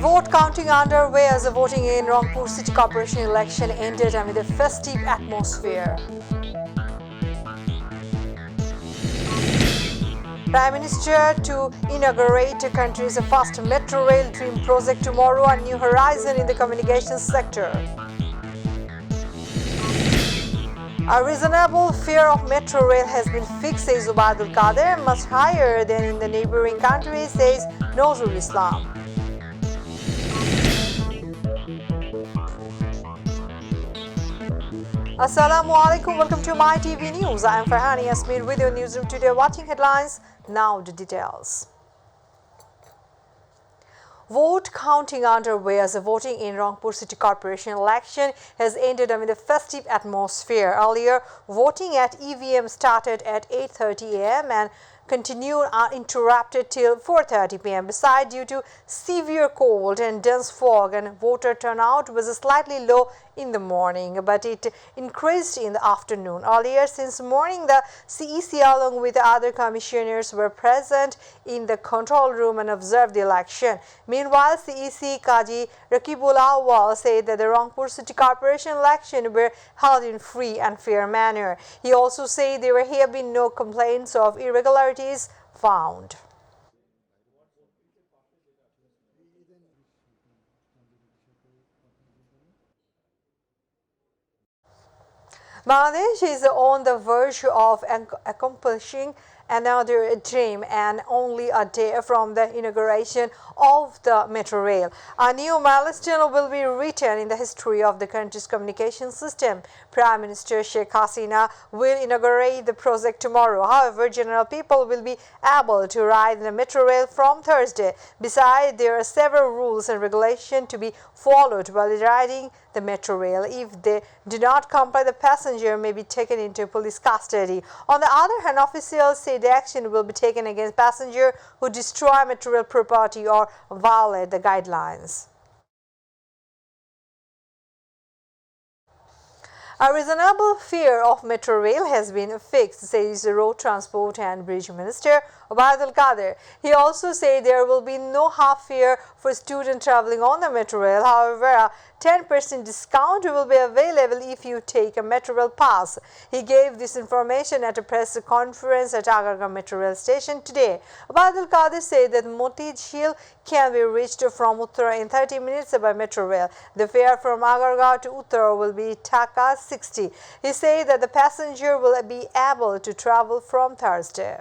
Vote counting underway as the voting in Rangpur City Corporation election ended amid a festive atmosphere. Prime Minister to inaugurate the country's first metro rail dream project tomorrow, a new horizon in the communications sector. A reasonable fare of metro rail has been fixed, says Ubaidul Qadir, much higher than in the neighboring countries, says Nozrul Islam. Assalamu alaikum, welcome to myTV News. I am Farhani Yasmin with your newsroom today. Watching headlines, now the details. Vote counting underway as the voting in Rangpur City Corporation election has ended amid a festive atmosphere. Earlier, voting at EVM started at 8:30 a.m. and continued uninterrupted till 4:30 p.m. Besides, due to severe cold and dense fog, and voter turnout was slightly low in the morning, but it increased in the afternoon. Earlier since morning, the CEC along with other commissioners were present in the control room and observed the election. Meanwhile, CEC Kaji Rakibul Awal said that the Rangpur City Corporation election were held in free and fair manner. He also said there have been no complaints of irregularities found. Bangladesh is on the verge of accomplishing another dream, and only a day from the inauguration of the metro rail. A new milestone will be written in the history of the country's communication system. Prime Minister Sheikh Hasina will inaugurate the project tomorrow. However, general people will be able to ride the metro rail from Thursday. Besides, there are several rules and regulations to be followed while riding the metro rail. If they do not comply, the passenger may be taken into police custody. On the other hand, officials say the action will be taken against passengers who destroy material property or violate the guidelines. A reasonable fare of metro rail has been fixed, says Road Transport and Bridge Minister Ubaidul Qadir. He also said there will be no half fare for students travelling on the metro rail. However, a 10% discount will be available if you take a metro rail pass. He gave this information at a press conference at Agarga Metro Rail Station today. Ubaidul Qadir said that Motijhil can be reached from Uttara in 30 minutes by metro rail. The fare from Agarga to Uttara will be Taka 60. He said that the passenger will be able to travel from Thursday.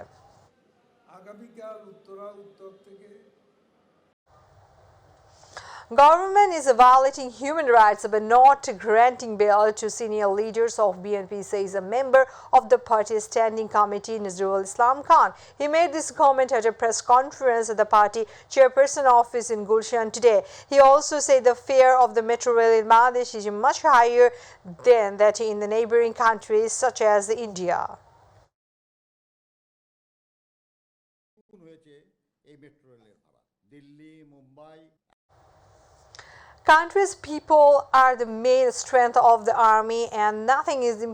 Government is violating human rights by not granting bail to senior leaders of BNP, says a member of the party's standing committee, Nozrul Islam Khan. He made this comment at a press conference at the party chairperson office in Gulshan today. He also said the fare of the metro rail in Bangladesh is much higher than that in the neighboring countries such as India. Country's people are the main strength of the army, and nothing is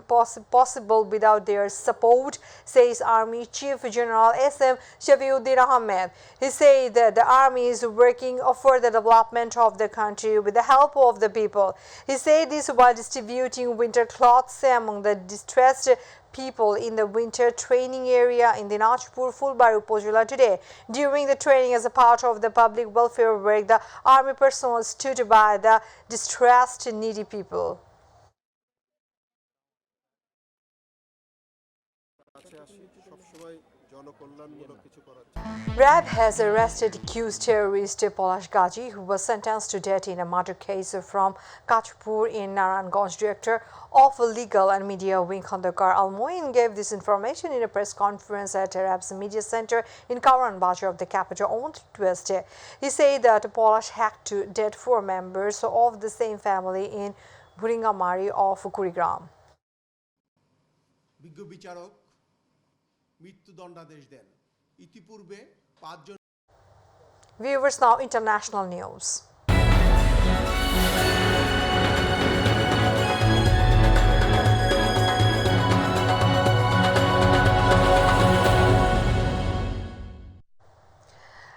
possible without their support, says Army Chief General SM Shafiuddin Ahmed. He said that the army is working for the development of the country with the help of the people. He said this while distributing winter clothes among the distressed people in the winter training area in the Dinajpur Fulbari Upazila today. During the training, as a part of the public welfare work, the army personnel stood by the distressed needy people. RAB has arrested accused terrorist Polash Gaji, who was sentenced to death in a murder case from Kachpur in Naranganj. Director of Legal and Media Wing Khandakar Almoin gave this information in a press conference at RAB's media center in Karan Bazar of the capital on Tuesday. He said that Polash hacked to dead 4 members of the same family in Buringamari of Kurigram. Viewers, now international news.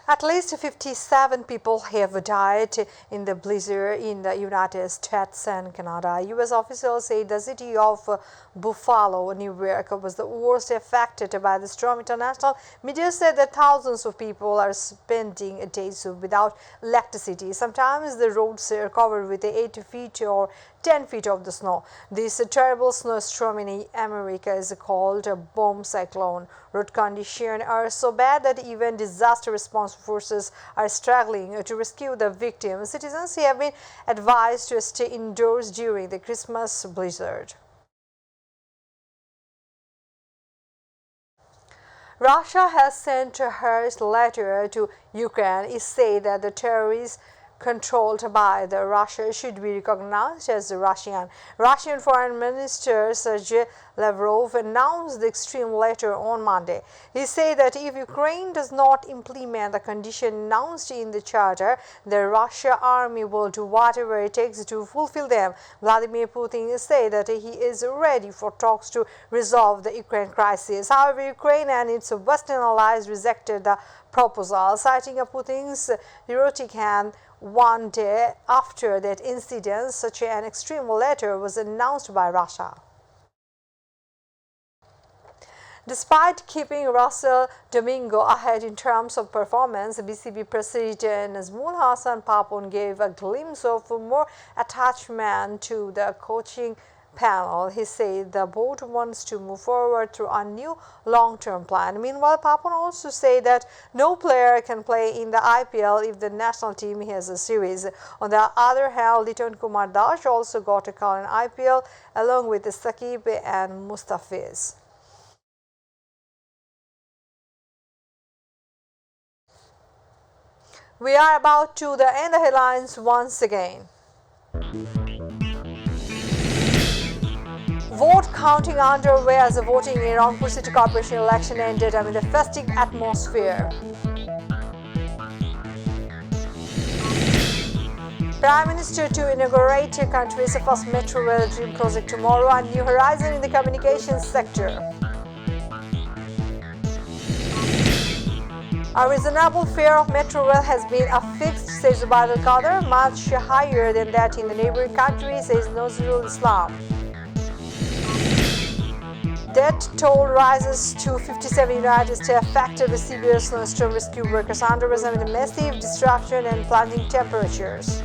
A At least 57 people have died in the blizzard in the United States and Canada. U.S. officials say the city of Buffalo, New York, was the worst affected by the storm. International media said that thousands of people are spending days without electricity. Sometimes the roads are covered with 8 feet or 10 feet of the snow. This terrible snowstorm in America is called a bomb cyclone. Road conditions are so bad that even disaster response forces are struggling to rescue the victims. Citizens have been advised to stay indoors during the Christmas blizzard. Russia has sent a harsh letter to Ukraine. It said that the terrorists controlled by the Russia should be recognized as Russian. Russian Foreign Minister Sergei Lavrov announced the extreme letter on Monday. He said that if Ukraine does not implement the conditions announced in the charter, the Russian army will do whatever it takes to fulfill them. Vladimir Putin said that he is ready for talks to resolve the Ukraine crisis. However, Ukraine and its Western allies rejected the proposal, citing Putin's erratic hand. One day after that incident, such an extreme letter was announced by Russia. Despite keeping Russell Domingo ahead in terms of performance, BCB President Nazmul Hassan Papun gave a glimpse of more attachment to the coaching panel. He said the board wants to move forward through a new long-term plan. Meanwhile, Papun also said that no player can play in the IPL if the national team has a series. On the other hand, Liton Kumar Das also got a call in IPL along with Sakib and Mustafiz. We are about to end the headlines once again. Vote counting underway as the voting in Rangpur City Corporation election ended amid the festive atmosphere. Prime Minister to inaugurate the country's first metro rail dream project tomorrow, a new horizon in the communications sector. A reasonable fare of metro rail has been affixed, says Badal Qadir, much higher than that in the neighboring country, says Nazrul Islam. Death toll rises to 57 United States affected with severe snowstorm. Rescue workers under amid massive destruction and plunging temperatures.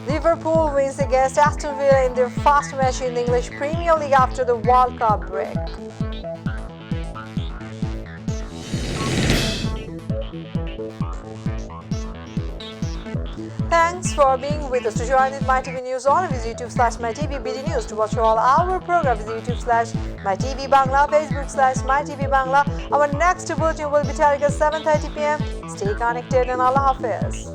Liverpool wins against Aston Villa in their first match in the English Premier League after the World Cup break. Thanks for being with us. To join with MyTV News on, visit YouTube/mytvbd news. To watch all our programs, visit YouTube/mytv Bangla, Facebook/mytv Bangla. Our next bulletin will be telling us 7:30 p.m. Stay connected and Allah Hafiz.